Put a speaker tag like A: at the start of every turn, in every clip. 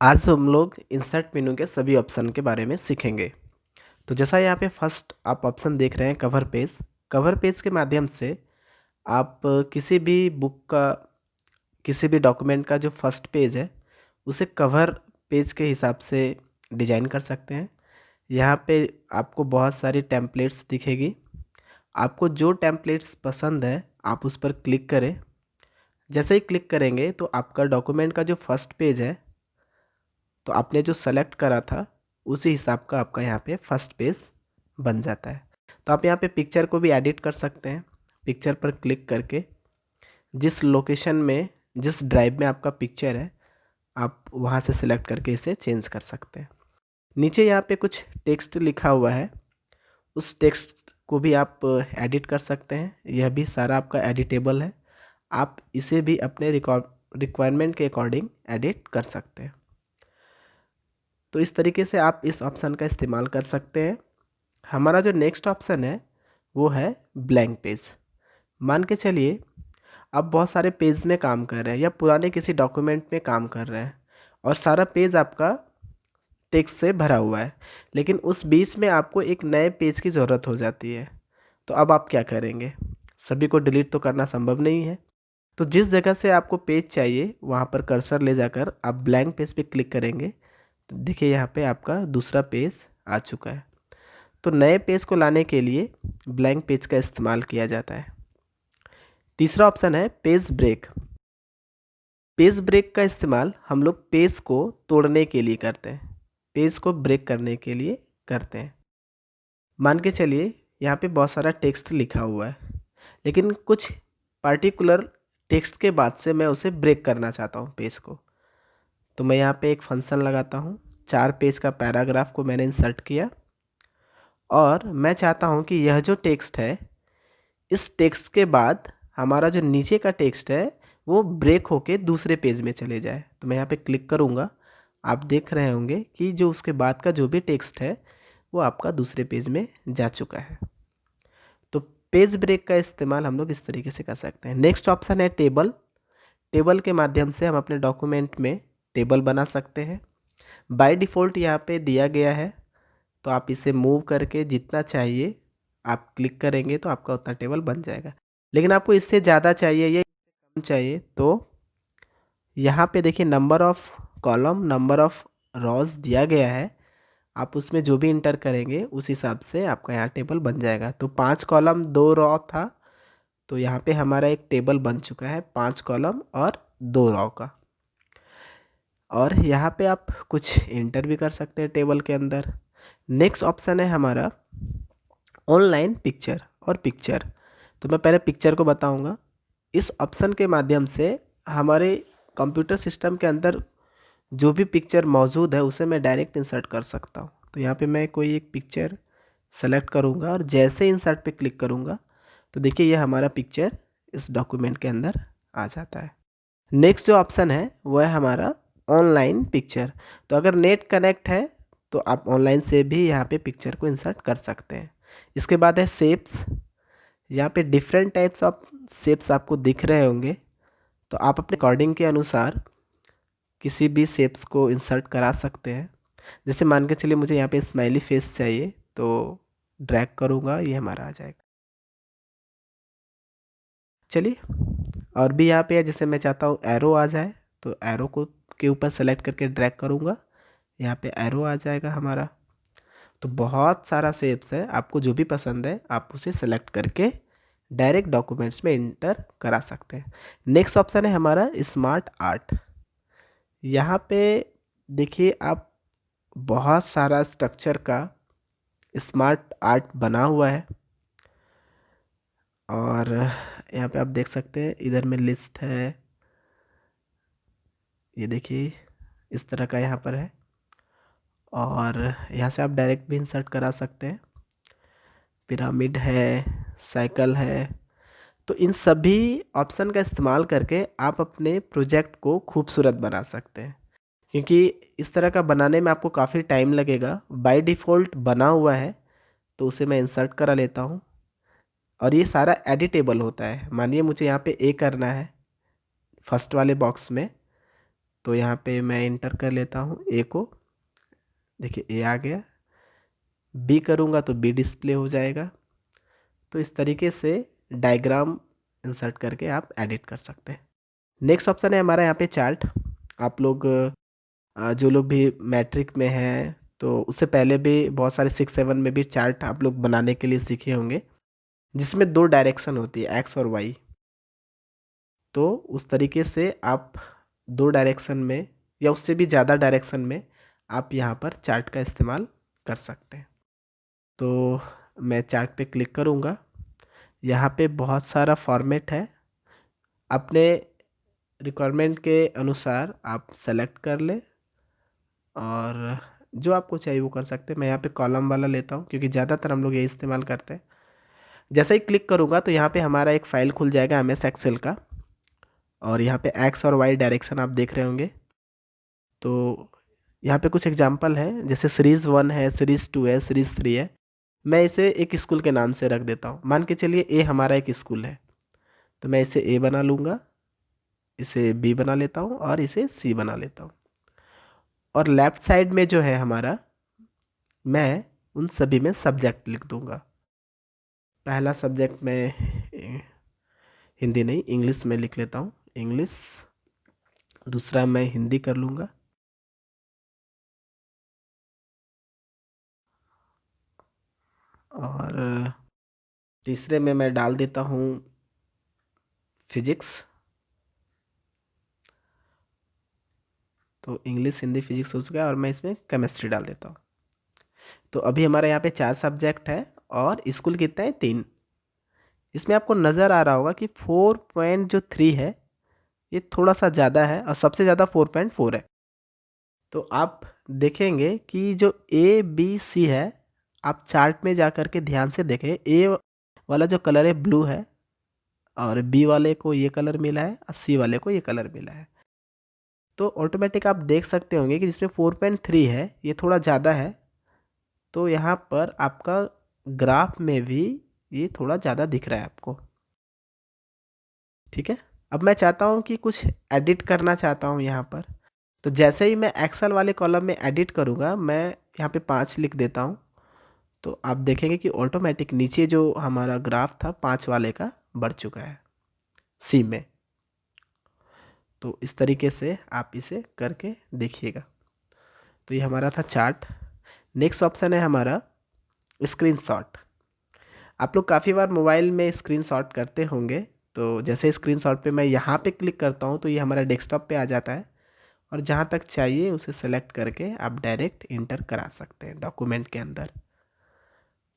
A: आज हम लोग इंसर्ट मेनू के सभी ऑप्शन के बारे में सीखेंगे। तो जैसा यहाँ पे फर्स्ट आप ऑप्शन देख रहे हैं कवर पेज के माध्यम से आप किसी भी बुक का किसी भी डॉक्यूमेंट का जो फर्स्ट पेज है उसे कवर पेज के हिसाब से डिजाइन कर सकते हैं। यहाँ पे आपको बहुत सारी टेम्पलेट्स दिखेगी। आपको जो टेम्पलेट्स पसंद है आप उस पर क्लिक करें। जैसे ही क्लिक करेंगे तो आपका डॉक्यूमेंट का जो फर्स्ट पेज है तो आपने जो सेलेक्ट करा था उसी हिसाब का आपका यहाँ पे फर्स्ट पेज बन जाता है। तो आप यहाँ पे पिक्चर को भी एडिट कर सकते हैं। पिक्चर पर क्लिक करके जिस लोकेशन में जिस ड्राइव में आपका पिक्चर है आप वहाँ से सिलेक्ट करके इसे चेंज कर सकते हैं। नीचे यहाँ पे कुछ टेक्स्ट लिखा हुआ है, उस टेक्स्ट को भी आप एडिट कर सकते हैं। यह भी सारा आपका एडिटेबल है। आप इसे भी अपने रिक्वायरमेंट के अकॉर्डिंग एडिट कर सकते हैं। तो इस तरीके से आप इस ऑप्शन का इस्तेमाल कर सकते हैं। हमारा जो नेक्स्ट ऑप्शन है वो है ब्लैंक पेज। मान के चलिए आप बहुत सारे पेज में काम कर रहे हैं या पुराने किसी डॉक्यूमेंट में काम कर रहे हैं और सारा पेज आपका टेक्स्ट से भरा हुआ है, लेकिन उस बीच में आपको एक नए पेज की ज़रूरत हो जाती है। तो अब आप क्या करेंगे? सभी को डिलीट तो करना संभव नहीं है। तो जिस जगह से आपको पेज चाहिए वहाँ पर कर्सर ले जाकर आप ब्लैंक पेज पे क्लिक करेंगे तो देखिए यहाँ पे आपका दूसरा पेज आ चुका है। तो नए पेज को लाने के लिए ब्लैंक पेज का इस्तेमाल किया जाता है। तीसरा ऑप्शन है पेज ब्रेक। पेज ब्रेक का इस्तेमाल हम लोग पेज को तोड़ने के लिए करते हैं, पेज को ब्रेक करने के लिए करते हैं। मान के चलिए यहाँ पे बहुत सारा टेक्स्ट लिखा हुआ है, लेकिन कुछ पार्टिकुलर टेक्स्ट के बाद से मैं उसे ब्रेक करना चाहता हूँ पेज को। तो मैं यहाँ पे एक फंक्शन लगाता हूँ। 4 पेज का पैराग्राफ को मैंने इंसर्ट किया और मैं चाहता हूँ कि यह जो टेक्स्ट है इस टेक्स्ट के बाद हमारा जो नीचे का टेक्स्ट है वो ब्रेक होके दूसरे पेज में चले जाए। तो मैं यहाँ पे क्लिक करूँगा, आप देख रहे होंगे कि जो उसके बाद का जो भी टेक्स्ट है वो आपका दूसरे पेज में जा चुका है। तो पेज ब्रेक का इस्तेमाल हम लोग इस तरीके से कर सकते हैं। नेक्स्ट ऑप्शन है टेबल। टेबल के माध्यम से हम अपने डॉक्यूमेंट में टेबल बना सकते हैं। बाय डिफ़ॉल्ट यहाँ पे दिया गया है, तो आप इसे मूव करके जितना चाहिए आप क्लिक करेंगे तो आपका उतना टेबल बन जाएगा। लेकिन आपको इससे ज़्यादा चाहिए या इससे कम चाहिए तो यहाँ पे देखिए number of column number of rows दिया गया है। आप उसमें जो भी इंटर करेंगे उस हिसाब से आपका यहाँ टेबल बन जाएगा। तो 5 कॉलम 2 रॉ था, तो यहाँ पे हमारा एक टेबल बन चुका है 5 कॉलम और 2 रॉ का। और यहाँ पे आप कुछ इंटर भी कर सकते हैं टेबल के अंदर। नेक्स्ट ऑप्शन है हमारा ऑनलाइन पिक्चर और पिक्चर। तो मैं पहले पिक्चर को बताऊंगा। इस ऑप्शन के माध्यम से हमारे कंप्यूटर सिस्टम के अंदर जो भी पिक्चर मौजूद है उसे मैं डायरेक्ट इंसर्ट कर सकता हूँ। तो यहाँ पे मैं कोई एक पिक्चर सेलेक्ट करूँगा और जैसे इंसर्ट पे क्लिक करूँगा तो देखिए ये हमारा पिक्चर इस डॉक्यूमेंट के अंदर आ जाता है। नेक्स्ट जो ऑप्शन है वो है हमारा ऑनलाइन पिक्चर। तो अगर नेट कनेक्ट है तो आप ऑनलाइन से भी यहाँ पे पिक्चर को इंसर्ट कर सकते हैं। इसके बाद है शेप्स। यहाँ पे डिफरेंट टाइप्स ऑफ शेप्स आपको दिख रहे होंगे, तो आप अपने अकॉर्डिंग के अनुसार किसी भी शेप्स को इंसर्ट करा सकते हैं। जैसे मान के चलिए मुझे यहाँ पे स्माइली फेस चाहिए तो ड्रैग करूँगा, ये हमारा आ जाएगा। चलिए और भी यहाँ पे है, जैसे मैं चाहता हूँ एरो आ जाए तो एरो को के ऊपर सेलेक्ट करके ड्रैग करूँगा, यहाँ पे एरो आ जाएगा हमारा। तो बहुत सारा शेप्स है, आपको जो भी पसंद है आप उसे सेलेक्ट करके डायरेक्ट डॉक्यूमेंट्स में इंटर करा सकते हैं। नेक्स्ट ऑप्शन है हमारा स्मार्ट आर्ट। यहाँ पे देखिए आप बहुत सारा स्ट्रक्चर का स्मार्ट आर्ट बना हुआ है और यहाँ पे आप देख सकते हैं इधर में लिस्ट है, ये देखिए इस तरह का यहाँ पर है और यहाँ से आप डायरेक्ट भी इंसर्ट करा सकते हैं। पिरामिड है, साइकिल है। तो इन सभी ऑप्शन का इस्तेमाल करके आप अपने प्रोजेक्ट को खूबसूरत बना सकते हैं, क्योंकि इस तरह का बनाने में आपको काफ़ी टाइम लगेगा। बाय डिफ़ॉल्ट बना हुआ है तो उसे मैं इंसर्ट करा लेता हूँ और ये सारा एडिटेबल होता है। मानिए मुझे यहाँ पे ए करना है फर्स्ट वाले बॉक्स में, तो यहाँ पे मैं इंटर कर लेता हूँ ए को, देखिए ए आ गया। बी करूँगा तो बी डिस्प्ले हो जाएगा। तो इस तरीके से डायग्राम इंसर्ट करके आप एडिट कर सकते हैं। नेक्स्ट ऑप्शन है हमारा यहाँ पे चार्ट। आप लोग जो लोग भी मैट्रिक में हैं तो उससे पहले भी बहुत सारे 6-7 में भी चार्ट आप लोग बनाने के लिए सीखे होंगे, जिसमें 2 डायरेक्शन होती है, एक्स और वाई। तो उस तरीके से आप 2 डायरेक्शन में या उससे भी ज़्यादा डायरेक्शन में आप यहाँ पर चार्ट का इस्तेमाल कर सकते हैं। तो मैं चार्ट पे क्लिक करूँगा। यहाँ पे बहुत सारा फॉर्मेट है, अपने रिक्वायरमेंट के अनुसार आप सेलेक्ट कर लें और जो आपको चाहिए वो कर सकते हैं। मैं यहाँ पे कॉलम वाला लेता हूँ क्योंकि ज़्यादातर हम लोग ये इस्तेमाल करते हैं। जैसे ही क्लिक करूँगा तो यहाँ पे हमारा एक फ़ाइल खुल जाएगा MS एक्सेल का, और यहाँ पे एक्स और वाई डायरेक्शन आप देख रहे होंगे। तो यहाँ पे कुछ एग्जांपल है, जैसे सीरीज़ 1 है, सीरीज़ 2 है, सीरीज़ 3 है। मैं इसे एक स्कूल के नाम से रख देता हूँ। मान के चलिए ए हमारा एक स्कूल है, तो मैं इसे ए बना लूँगा, इसे बी बना लेता हूँ और इसे सी बना लेता हूँ। और लेफ़्ट साइड में जो है हमारा, मैं उन सभी में सब्जेक्ट लिख दूँगा। पहला सब्जेक्ट मैं हिंदी नहीं इंग्लिश में लिख लेता हूँ, इंग्लिश। दूसरा मैं हिंदी कर लूँगा। और तीसरे में मैं डाल देता हूँ फिजिक्स। तो इंग्लिश, हिंदी, फिजिक्स हो चुका है और मैं इसमें केमिस्ट्री डाल देता हूँ। तो अभी हमारे यहाँ पे 4 सब्जेक्ट है और स्कूल कितना है 3। इसमें आपको नज़र आ रहा होगा कि 4.3 है, ये थोड़ा सा ज़्यादा है और सबसे ज़्यादा 4.4 है। तो आप देखेंगे कि जो ए बी सी है, आप चार्ट में जा कर के ध्यान से देखें। ए वाला जो कलर है ब्लू है, और बी वाले को ये कलर मिला है और सी वाले को ये कलर मिला है। तो ऑटोमेटिक आप देख सकते होंगे कि जिसमें 4.3 है ये थोड़ा ज़्यादा है, तो यहाँ पर आपका ग्राफ में भी ये थोड़ा ज़्यादा दिख रहा है आपको। ठीक है, अब मैं चाहता हूँ कि कुछ एडिट करना चाहता हूँ यहाँ पर। तो जैसे ही मैं एक्सेल वाले कॉलम में एडिट करूँगा, मैं यहाँ पे 5 लिख देता हूँ। तो आप देखेंगे कि ऑटोमेटिक नीचे जो हमारा ग्राफ था 5 वाले का बढ़ चुका है सी में। तो इस तरीके से आप इसे करके देखिएगा। तो ये हमारा था चार्ट। नेक्स्ट ऑप्शन है हमारा स्क्रीनशॉट। आप लोग काफ़ी बार मोबाइल में स्क्रीनशॉट करते होंगे। तो जैसे स्क्रीनशॉट पे मैं यहाँ पे क्लिक करता हूँ तो ये हमारा डेस्कटॉप पे आ जाता है, और जहाँ तक चाहिए उसे सेलेक्ट करके आप डायरेक्ट इंटर करा सकते हैं डॉक्यूमेंट के अंदर।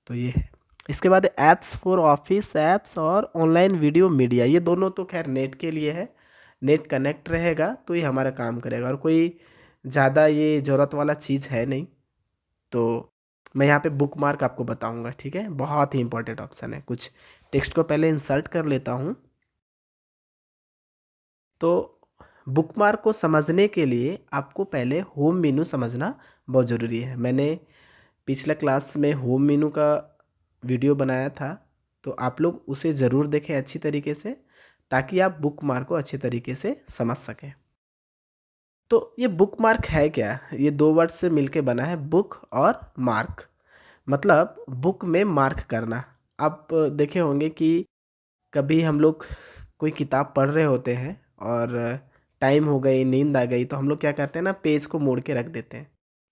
A: तो ये है। इसके बाद ऐप्स फॉर ऑफिस ऐप्स और ऑनलाइन वीडियो मीडिया, ये दोनों तो खैर नेट के लिए है। नेट कनेक्ट रहेगा तो ये हमारा काम करेगा, और कोई ज़्यादा ये ज़रूरत वाला चीज़ है नहीं। तो मैं यहाँ पे बुक मार्क आपको बताऊँगा, ठीक है, बहुत ही इंपॉर्टेंट ऑप्शन है। कुछ टेक्स्ट को पहले इंसर्ट कर लेता हूँ। तो बुक मार्क को समझने के लिए आपको पहले होम मेनू समझना बहुत ज़रूरी है। मैंने पिछला क्लास में होम मेनू का वीडियो बनाया था, तो आप लोग उसे ज़रूर देखें अच्छी तरीके से, ताकि आप बुक मार्क को अच्छे तरीके से समझ सकें। तो ये बुक मार्क है क्या? ये 2 वर्ड से मिलके बना है, बुक और मार्क। मतलब बुक में मार्क करना। आप देखे होंगे कि कभी हम लोग कोई किताब पढ़ रहे होते हैं और टाइम हो गई, नींद आ गई, तो हम लोग क्या करते हैं ना, पेज को मोड़ के रख देते हैं।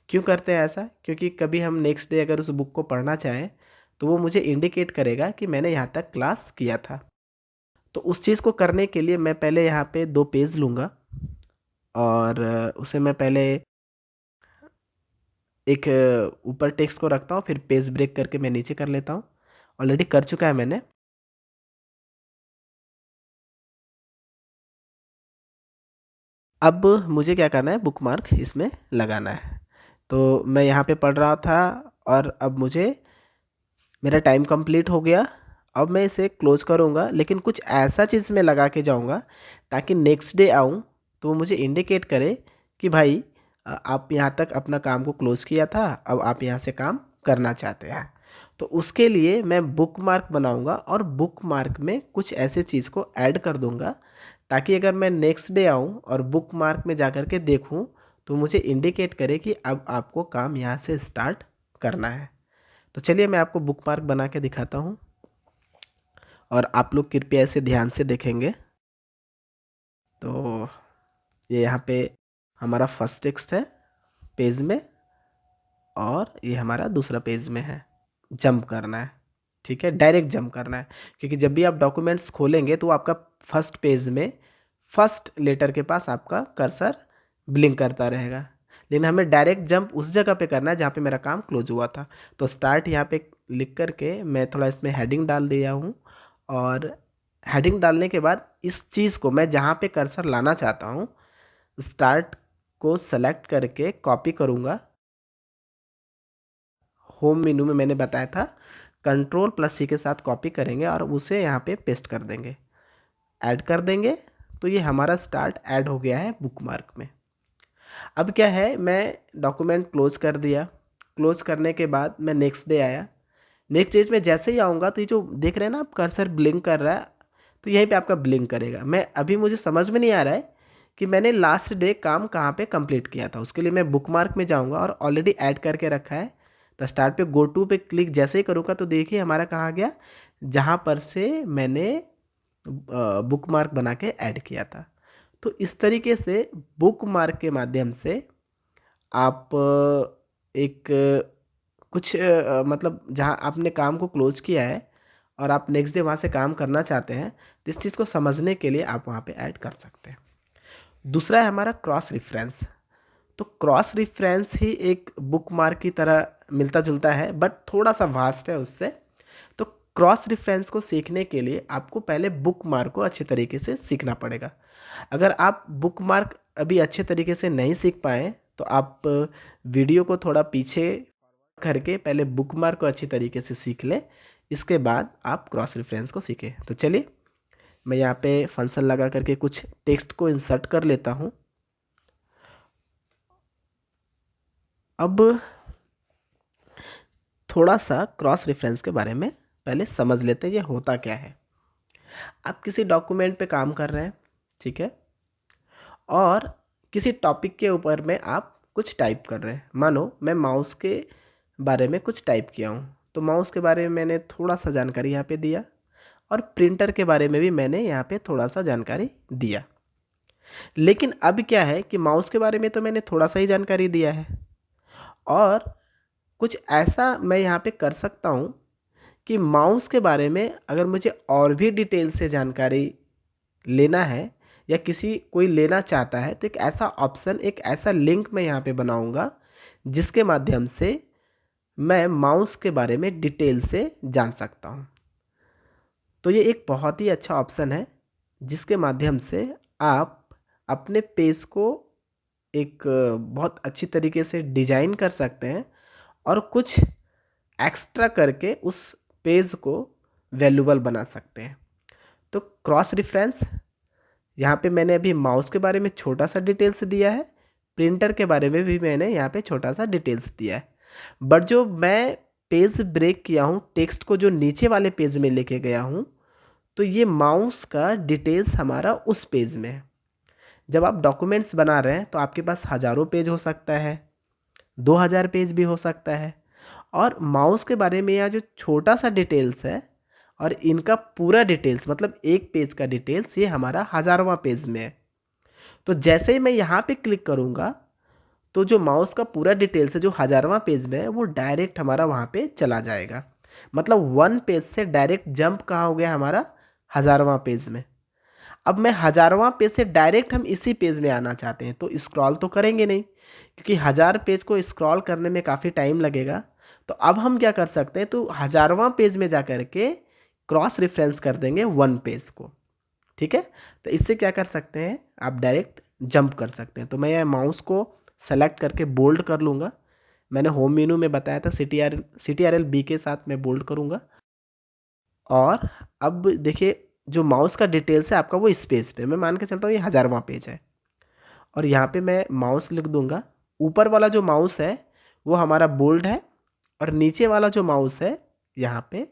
A: क्यों करते हैं ऐसा? क्योंकि कभी हम नेक्स्ट डे अगर उस बुक को पढ़ना चाहें तो वो मुझे इंडिकेट करेगा कि मैंने यहाँ तक क्लास किया था। तो उस चीज़ को करने के लिए मैं पहले यहाँ पे 2 पेज लूँगा, और उसे मैं पहले एक ऊपर टेक्स्ट को रखता हूँ, फिर पेज ब्रेक करके मैं नीचे कर लेता हूँ। ऑलरेडी कर चुका है मैंने। अब मुझे क्या करना है, बुक मार्क इसमें लगाना है। तो मैं यहाँ पे पढ़ रहा था और अब मुझे मेरा टाइम कंप्लीट हो गया। अब मैं इसे क्लोज़ करूँगा, लेकिन कुछ ऐसा चीज़ में लगा के जाऊँगा ताकि नेक्स्ट डे आऊँ तो वो मुझे इंडिकेट करे कि भाई आप यहाँ तक अपना काम को क्लोज़ किया था, अब आप यहाँ से काम करना चाहते हैं। तो उसके लिए मैं बुक मार्क बनाऊँगा और बुक मार्क में कुछ ऐसे चीज़ को ऐड कर दूँगा ताकि अगर मैं नेक्स्ट डे आऊँ और बुक मार्क में जा कर के देखूँ तो मुझे इंडिकेट करे कि अब आपको काम यहाँ से स्टार्ट करना है। तो चलिए मैं आपको बुक मार्क बना के दिखाता हूँ और आप लोग कृपया इसे ध्यान से देखेंगे। तो ये यहाँ पे हमारा फर्स्ट टेक्स्ट है पेज में और ये हमारा दूसरा पेज में है। जंप करना है, ठीक है, डायरेक्ट जंप करना है, क्योंकि जब भी आप डॉक्यूमेंट्स खोलेंगे तो आपका फर्स्ट पेज में फर्स्ट लेटर के पास आपका कर्सर ब्लिंक करता रहेगा। लेकिन हमें डायरेक्ट जंप उस जगह पे करना है जहाँ पे मेरा काम क्लोज हुआ था। तो स्टार्ट यहाँ पे लिख करके मैं थोड़ा इसमें हेडिंग डाल दिया हूँ और हेडिंग डालने के बाद इस चीज़ को मैं जहाँ पे कर्सर लाना चाहता हूँ स्टार्ट को सेलेक्ट करके कॉपी करूँगा। होम मेनू में मैंने बताया था Ctrl+C के साथ कॉपी करेंगे और उसे यहाँ पे पेस्ट कर देंगे, ऐड कर देंगे। तो ये हमारा स्टार्ट ऐड हो गया है बुक मार्क में। अब क्या है, मैं डॉक्यूमेंट क्लोज कर दिया। क्लोज करने के बाद मैं नेक्स्ट डे आया। नेक्स्ट डेज में जैसे ही आऊँगा तो ये जो देख रहे हैं ना आप कर्सर ब्लिंक कर रहा है, तो यहीं पे आपका ब्लिंक करेगा। मैं अभी मुझे समझ में नहीं आ रहा है कि मैंने लास्ट डे काम कहाँ पे कंप्लीट किया था। उसके लिए मैं बुक मार्क में जाऊँगा और ऑलरेडी ऐड करके रखा है। तो स्टार्ट पे गो टू पे क्लिक जैसे ही करूँगा तो देखिए हमारा कहाँ गया, जहाँ पर से मैंने बुक मार्क बना के ऐड किया था। तो इस तरीके से बुक मार्क के माध्यम से आप एक कुछ मतलब जहाँ आपने काम को क्लोज किया है और आप नेक्स्ट डे वहाँ से काम करना चाहते हैं तो इस चीज़ को समझने के लिए आप वहाँ पे ऐड कर सकते हैं। दूसरा है हमारा क्रॉस रेफरेंस। तो क्रॉस रेफरेंस ही एक बुक मार्क की तरह मिलता जुलता है बट थोड़ा सा वास्ट है उससे। तो क्रॉस रेफरेंस को सीखने के लिए आपको पहले बुक मार्क को अच्छे तरीके से सीखना पड़ेगा। अगर आप बुक मार्क अभी अच्छे तरीके से नहीं सीख पाए तो आप वीडियो को थोड़ा पीछे करके पहले बुक मार्क को अच्छी तरीके से सीख लें, इसके बाद आप क्रॉस रेफरेंस को सीखें। तो चलिए मैं यहाँ पे फंक्शन लगा करके कुछ टेक्स्ट को इंसर्ट कर लेता हूँ। अब थोड़ा सा क्रॉस रेफरेंस के बारे में पहले समझ लेते हैं ये होता क्या है। आप किसी डॉक्यूमेंट पे काम कर रहे हैं, ठीक है, और किसी टॉपिक के ऊपर में आप कुछ टाइप कर रहे हैं। मानो मैं माउस के बारे में कुछ टाइप किया हूँ तो माउस के बारे में मैंने थोड़ा सा जानकारी यहाँ पे दिया और प्रिंटर के बारे में भी मैंने यहाँ पे थोड़ा सा जानकारी दिया। लेकिन अब क्या है कि माउस के बारे में तो मैंने थोड़ा सा ही जानकारी दिया है और कुछ ऐसा मैं यहाँ पे कर सकता हूँ कि माउस के बारे में अगर मुझे और भी डिटेल से जानकारी लेना है या कोई लेना चाहता है तो एक ऐसा ऑप्शन, एक ऐसा लिंक मैं यहाँ पे बनाऊँगा जिसके माध्यम से मैं माउस के बारे में डिटेल से जान सकता हूँ। तो ये एक बहुत ही अच्छा ऑप्शन है जिसके माध्यम से आप अपने पेज को एक बहुत अच्छी तरीके से डिजाइन कर सकते हैं और कुछ एक्स्ट्रा करके उस पेज को वैल्यूबल बना सकते हैं। तो क्रॉस रेफरेंस यहाँ पे मैंने अभी माउस के बारे में छोटा सा डिटेल्स दिया है, प्रिंटर के बारे में भी मैंने यहाँ पे छोटा सा डिटेल्स दिया है, बट जो मैं पेज ब्रेक किया हूँ टेक्स्ट को जो नीचे वाले पेज में लेके गया हूँ तो ये माउस का डिटेल्स हमारा उस पेज में है। जब आप डॉक्यूमेंट्स बना रहे हैं तो आपके पास हज़ारों पेज हो सकता है, 2000 पेज भी हो सकता है, और माउस के बारे में यह जो छोटा सा डिटेल्स है और इनका पूरा डिटेल्स मतलब एक पेज का डिटेल्स ये हमारा 1000वां पेज में है। तो जैसे ही मैं यहाँ पे क्लिक करूँगा तो जो माउस का पूरा डिटेल्स है जो 1000वां पेज में है वो डायरेक्ट हमारा वहाँ पे चला जाएगा। मतलब वन पेज से डायरेक्ट जंप कहाँ हो गया हमारा 1000वां पेज में। अब मैं 1000वां पेज से डायरेक्ट हम इसी पेज में आना चाहते हैं तो स्क्रॉल तो करेंगे नहीं क्योंकि 1000 पेज को स्क्रॉल करने में काफ़ी टाइम लगेगा। तो अब हम क्या कर सकते हैं, तो 1000वां पेज में जा कर के क्रॉस रेफरेंस कर देंगे वन पेज को, ठीक है। तो इससे क्या कर सकते हैं, आप डायरेक्ट जंप कर सकते हैं। तो मैं माउस को सेलेक्ट करके बोल्ड कर लूँगा। मैंने होम मेनू में बताया था CTRL B के साथ मैं बोल्ड करूँगा। और अब देखिए जो माउस का डिटेल्स है आपका वो इस पेज पे, मैं मान के चलता हूँ ये 1000वां पेज है और यहाँ पे मैं माउस लिख दूँगा। ऊपर वाला जो माउस है वो हमारा बोल्ड है और नीचे वाला जो माउस है यहाँ पे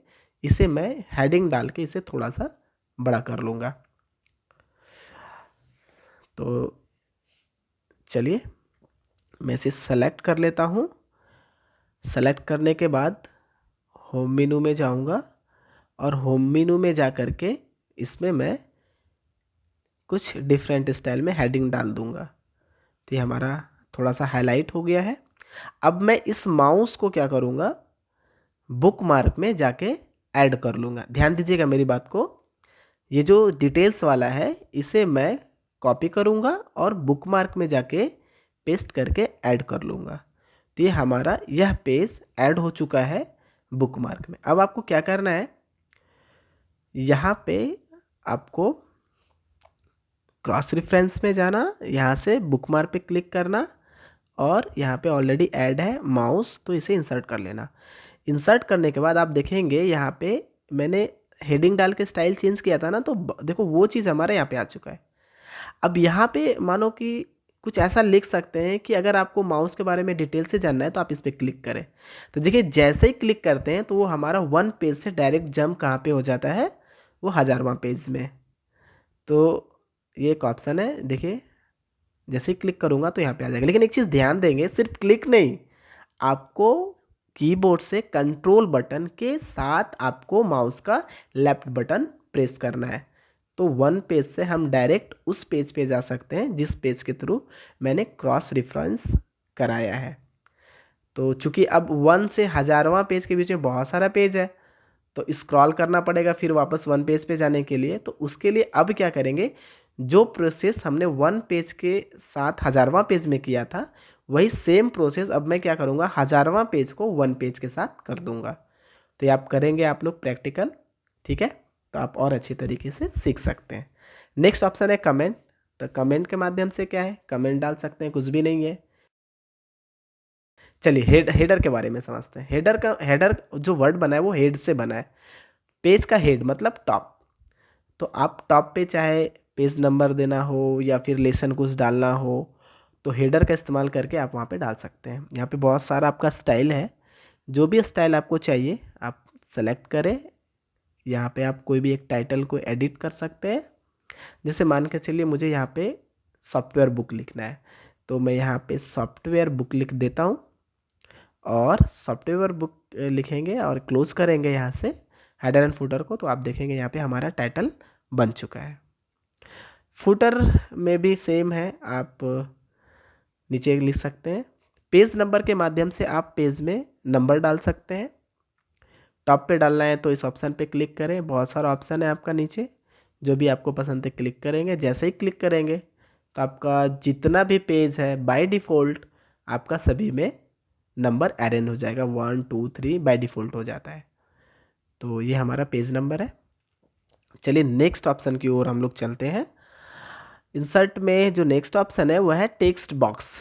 A: इसे मैं हेडिंग डाल के इसे थोड़ा सा बड़ा कर लूँगा। तो चलिए मैं इसे सेलेक्ट कर लेता हूँ। सेलेक्ट करने के बाद होम मेनू में जाऊँगा और होम मेनू में जा कर के इसमें मैं कुछ डिफरेंट स्टाइल में हेडिंग डाल दूँगा। तो ये हमारा थोड़ा सा हाईलाइट हो गया है। अब मैं इस माउस को क्या करूँगा, बुक मार्क में जाके ऐड कर लूँगा। ध्यान दीजिएगा मेरी बात को, ये जो डिटेल्स वाला है इसे मैं कॉपी करूँगा और बुक मार्क में जाके पेस्ट करके ऐड कर लूँगा। तो ये हमारा यह पेज ऐड हो चुका है बुक मार्क में। अब आपको क्या करना है, यहाँ पे आपको क्रॉस रेफरेंस में जाना, यहाँ से बुक मार्क पे क्लिक करना और यहाँ पे ऑलरेडी ऐड है माउस, तो इसे इंसर्ट कर लेना। इंसर्ट करने के बाद आप देखेंगे यहाँ पे मैंने हेडिंग डाल के स्टाइल चेंज किया था ना, तो देखो वो चीज़ हमारे यहाँ पे आ चुका है। अब यहाँ पे मानो कि कुछ ऐसा लिख सकते हैं कि अगर आपको माउस के बारे में डिटेल से जानना है तो आप इस पर क्लिक करें। तो देखिए जैसे ही क्लिक करते हैं तो वो हमारा 1 पेज से डायरेक्ट जंप कहाँ पे हो जाता है, वो 1000वां पेज में। तो ये एक ऑप्शन है, देखिए जैसे ही क्लिक करूँगा तो यहाँ पे आ जाएगा। लेकिन एक चीज़ ध्यान देंगे, सिर्फ क्लिक नहीं, आपको कीबोर्ड से कंट्रोल बटन के साथ आपको माउस का लेफ्ट बटन प्रेस करना है। तो 1 पेज से हम डायरेक्ट उस पेज पे जा सकते हैं जिस पेज के थ्रू मैंने क्रॉस रेफरेंस कराया है। तो चूंकि अब 1 से 1000वां पेज के बीच में बहुत सारा पेज है, तो स्क्रॉल करना पड़ेगा फिर वापस 1 पेज पे जाने के लिए। तो उसके लिए अब क्या करेंगे, जो प्रोसेस हमने 1 पेज के साथ 1000वां पेज में किया था, वही सेम प्रोसेस अब मैं क्या करूँगा, 1000वां पेज को 1 पेज के साथ कर दूंगा। तो ये आप करेंगे आप लोग प्रैक्टिकल, ठीक है, तो आप और अच्छी तरीके से सीख सकते हैं। नेक्स्ट ऑप्शन है कमेंट। तो कमेंट के माध्यम से क्या है, कमेंट डाल सकते हैं, कुछ भी नहीं है। चलिए हेडर के बारे में समझते हैं। हेडर जो वर्ड बना है वो हेड से बना है। पेज का हेड मतलब टॉप। तो आप टॉप पे चाहे पेज नंबर देना हो या फिर लेसन कुछ डालना हो, तो हेडर का इस्तेमाल करके आप वहाँ पे डाल सकते हैं। यहाँ पे बहुत सारा आपका स्टाइल है, जो भी स्टाइल आपको चाहिए आप सेलेक्ट करें। यहाँ पे आप कोई भी एक टाइटल को एडिट कर सकते हैं। जैसे मान के चलिए मुझे यहाँ पे सॉफ्टवेयर बुक लिखना है, तो मैं यहाँ पे सॉफ्टवेयर बुक लिख देता हूँ और सॉफ्टवेयर बुक लिखेंगे और क्लोज करेंगे यहाँ से हेडर एंड फुटर को। तो आप देखेंगे यहाँ पे हमारा टाइटल बन चुका है। फुटर में भी सेम है, आप नीचे लिख सकते हैं। पेज नंबर के माध्यम से आप पेज में नंबर डाल सकते हैं। टॉप पे डालना है तो इस ऑप्शन पे क्लिक करें, बहुत सारा ऑप्शन है आपका नीचे, जो भी आपको पसंद है क्लिक करेंगे। जैसे ही क्लिक करेंगे तो आपका जितना भी पेज है बाय डिफ़ॉल्ट आपका सभी में नंबर अरेंज हो जाएगा, 1 2 3 बाय डिफ़ॉल्ट हो जाता है। तो ये हमारा पेज नंबर है। चलिए नेक्स्ट ऑप्शन की ओर हम लोग चलते हैं। इंसर्ट में जो नेक्स्ट ऑप्शन है वह है टेक्स्ट बॉक्स।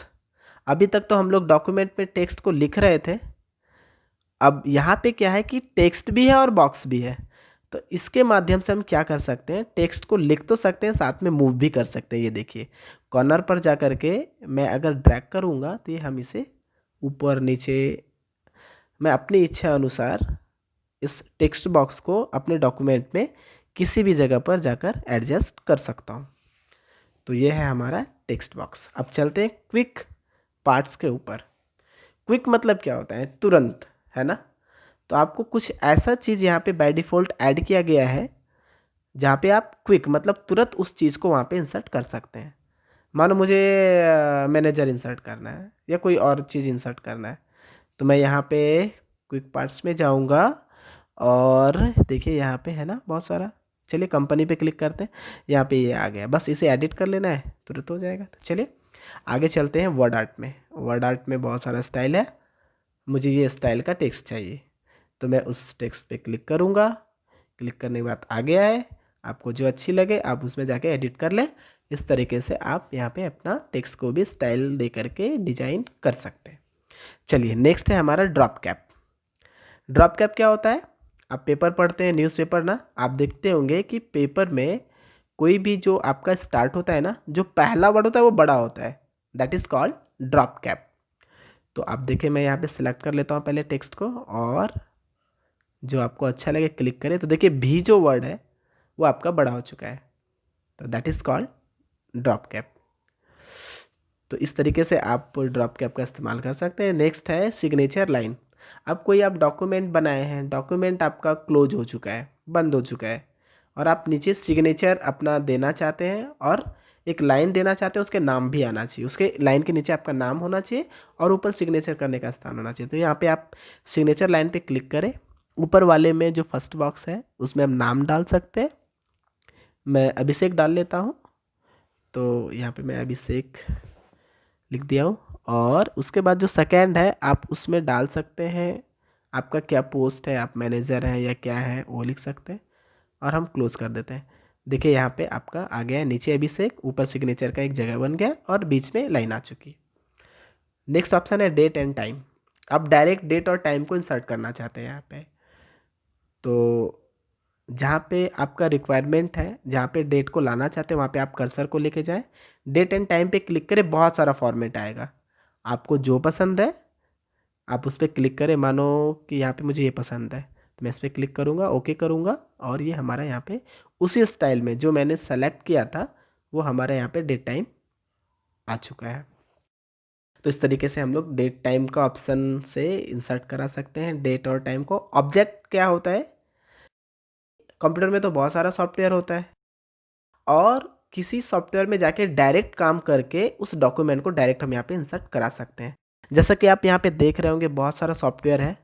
A: अभी तक तो हम लोग डॉक्यूमेंट में टेक्स्ट को लिख रहे थे, अब यहाँ पे क्या है कि टेक्स्ट भी है और बॉक्स भी है। तो इसके माध्यम से हम क्या कर सकते हैं, टेक्स्ट को लिख तो सकते हैं, साथ में मूव भी कर सकते हैं। ये देखिए कॉर्नर पर जा कर के मैं अगर ड्रैग करूँगा तो ये हम इसे ऊपर नीचे, मैं अपनी इच्छा अनुसार इस टेक्स्ट बॉक्स को अपने डॉक्यूमेंट में किसी भी जगह पर जाकर एडजस्ट कर सकता हूँ। तो ये है हमारा टेक्स्ट बॉक्स। अब चलते हैं क्विक पार्ट्स के ऊपर। क्विक मतलब क्या होता है, तुरंत, है ना। तो आपको कुछ ऐसा चीज़ यहाँ पे बाय डिफ़ॉल्ट ऐड किया गया है जहाँ पे आप क्विक मतलब तुरंत उस चीज़ को वहाँ पे इंसर्ट कर सकते हैं। मानो मुझे मैनेजर इंसर्ट करना है या कोई और चीज़ इंसर्ट करना है, तो मैं यहाँ पे क्विक पार्ट्स में जाऊँगा और देखिए यहाँ पे है ना बहुत सारा। चलिए कंपनी पे क्लिक करते हैं, यहाँ पे ये आ गया, बस इसे एडिट कर लेना है, तुरंत हो जाएगा। तो चलिए आगे चलते हैं वर्ड आर्ट में। वर्ड आर्ट में बहुत सारा स्टाइल है, मुझे ये स्टाइल का टेक्स्ट चाहिए, तो मैं उस टेक्स्ट पे क्लिक करूँगा। क्लिक करने के बाद आ गया है, आपको जो अच्छी लगे आप उसमें जाके एडिट कर लें। इस तरीके से आप यहाँ पे अपना टेक्स्ट को भी स्टाइल दे करके डिजाइन कर सकते हैं। चलिए नेक्स्ट है हमारा ड्रॉप कैप। ड्रॉप कैप क्या होता है, आप पेपर पढ़ते हैं, न्यूज़पेपर ना, आप देखते होंगे कि पेपर में कोई भी जो आपका स्टार्ट होता है ना, जो पहला वर्ड होता है वो बड़ा होता है, that is called drop cap. तो आप देखें मैं यहाँ पे सिलेक्ट कर लेता हूँ पहले टेक्स्ट को और जो आपको अच्छा लगे क्लिक करें। तो देखिए भी जो वर्ड है वो आपका बड़ा हो चुका है, तो that is called drop cap. तो इस तरीके से आप ड्रॉप कैप का इस्तेमाल कर सकते हैं। नेक्स्ट है सिग्नेचर लाइन। अब कोई आप डॉक्यूमेंट बनाए हैं, डॉक्यूमेंट आपका क्लोज हो चुका है, बंद हो चुका है, और आप नीचे सिग्नेचर अपना देना चाहते हैं और एक लाइन देना चाहते हैं, उसके नाम भी आना चाहिए, उसके लाइन के नीचे आपका नाम होना चाहिए और ऊपर सिग्नेचर करने का स्थान होना चाहिए। तो यहाँ पे आप सिग्नेचर लाइन पे क्लिक करें, ऊपर वाले में जो फर्स्ट बॉक्स है उसमें हम नाम डाल सकते हैं। मैं अभिषेक डाल लेता हूँ, तो यहाँ पे मैं अभिषेक लिख दिया हूँ। और उसके बाद जो सेकंड है आप उसमें डाल सकते हैं आपका क्या पोस्ट है, आप मैनेजर हैं या क्या है वो लिख सकते हैं, और हम क्लोज कर देते हैं। देखिए यहाँ पे आपका आ गया है नीचे अभिषेक, ऊपर सिग्नेचर का एक जगह बन गया और बीच में लाइन आ चुकी है। नेक्स्ट ऑप्शन है डेट एंड टाइम। आप डायरेक्ट डेट और टाइम को इंसर्ट करना चाहते हैं यहाँ पे, तो जहाँ पे आपका रिक्वायरमेंट है, जहाँ पे डेट को लाना चाहते हैं वहाँ पे आप कर्सर को लेके जाएं, डेट एंड टाइम पे क्लिक करें, बहुत सारा फॉर्मेट आएगा, आपको जो पसंद है आप उस पर क्लिक करें। मानो कि यहाँ पे मुझे ये पसंद है तो मैं इस पर क्लिक करूँगा, ओके करूँगा, और ये हमारा यहाँ पे उसी स्टाइल में जो मैंने सेलेक्ट किया था वो हमारे यहाँ पे डेट टाइम आ चुका है। तो इस तरीके से हम लोग डेट टाइम का ऑप्शन से इंसर्ट करा सकते हैं डेट और टाइम को। ऑब्जेक्ट क्या होता है, कंप्यूटर में तो बहुत सारा सॉफ्टवेयर होता है, और किसी सॉफ्टवेयर में जाके डायरेक्ट काम करके उस डॉक्यूमेंट को डायरेक्ट हम यहाँ पे इंसर्ट करा सकते हैं। जैसा कि आप यहाँ पे देख रहे होंगे बहुत सारा सॉफ्टवेयर है।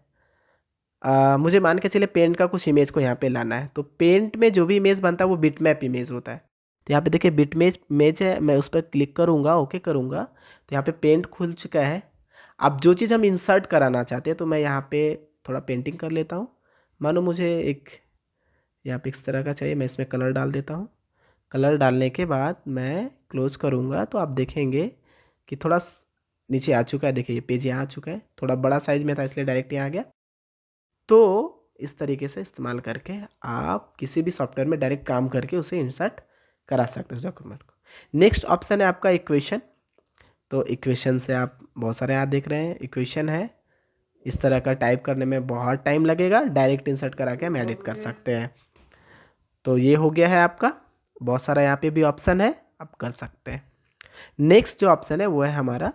A: मुझे मान के चले पेंट का कुछ इमेज को यहाँ पे लाना है, तो पेंट में जो भी इमेज बनता है वो बिटमैप इमेज होता है। तो यहाँ पे देखिए बिटमेज इमेज है, मैं उस पर क्लिक करूँगा, ओके करूँगा, तो यहाँ पे पेंट खुल चुका है। अब जो चीज़ हम इंसर्ट कराना चाहते हैं तो मैं यहाँ पे थोड़ा पेंटिंग कर लेता हूँ। मानो मुझे एक यहाँ पे इस तरह का चाहिए, मैं इसमें कलर डाल देता हूँ। कलर डालने के बाद मैं क्लोज करूँगा तो आप देखेंगे कि थोड़ा नीचे आ चुका है। देखिए ये पेज यहाँ आ चुका है, थोड़ा बड़ा साइज में था इसलिए डायरेक्ट यहाँ आ गया। तो इस तरीके से इस्तेमाल करके आप किसी भी सॉफ्टवेयर में डायरेक्ट काम करके उसे इंसर्ट करा सकते हो डॉक्यूमेंट को। नेक्स्ट ऑप्शन है आपका इक्वेशन। तो इक्वेशन से आप बहुत सारे यहाँ देख रहे हैं इक्वेशन है, इस तरह का टाइप करने में बहुत टाइम लगेगा, डायरेक्ट इंसर्ट करा के हम एडिट कर सकते हैं। तो ये हो गया है आपका, बहुत सारा यहाँ पे भी ऑप्शन है, आप कर सकते हैं। नेक्स्ट जो ऑप्शन है वो है हमारा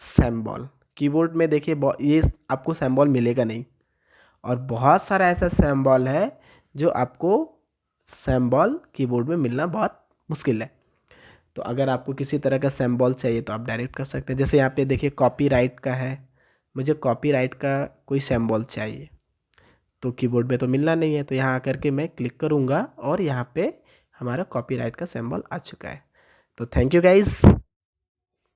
A: सिंबल। कीबोर्ड में देखिए ये आपको सिंबल मिलेगा नहीं, और बहुत सारा ऐसा सिंबल है जो आपको सिंबल कीबोर्ड में मिलना बहुत मुश्किल है। तो अगर आपको किसी तरह का सिंबल चाहिए तो आप डायरेक्ट कर सकते हैं। जैसे यहाँ पे देखिए कॉपीराइट का है, मुझे कॉपीराइट का कोई सिंबल चाहिए, तो कीबोर्ड में तो मिलना नहीं है, तो यहाँ आकर के मैं क्लिक करूँगा और यहाँ पे हमारा कॉपीराइट का सिंबल आ चुका है। तो थैंक यू गाइज़।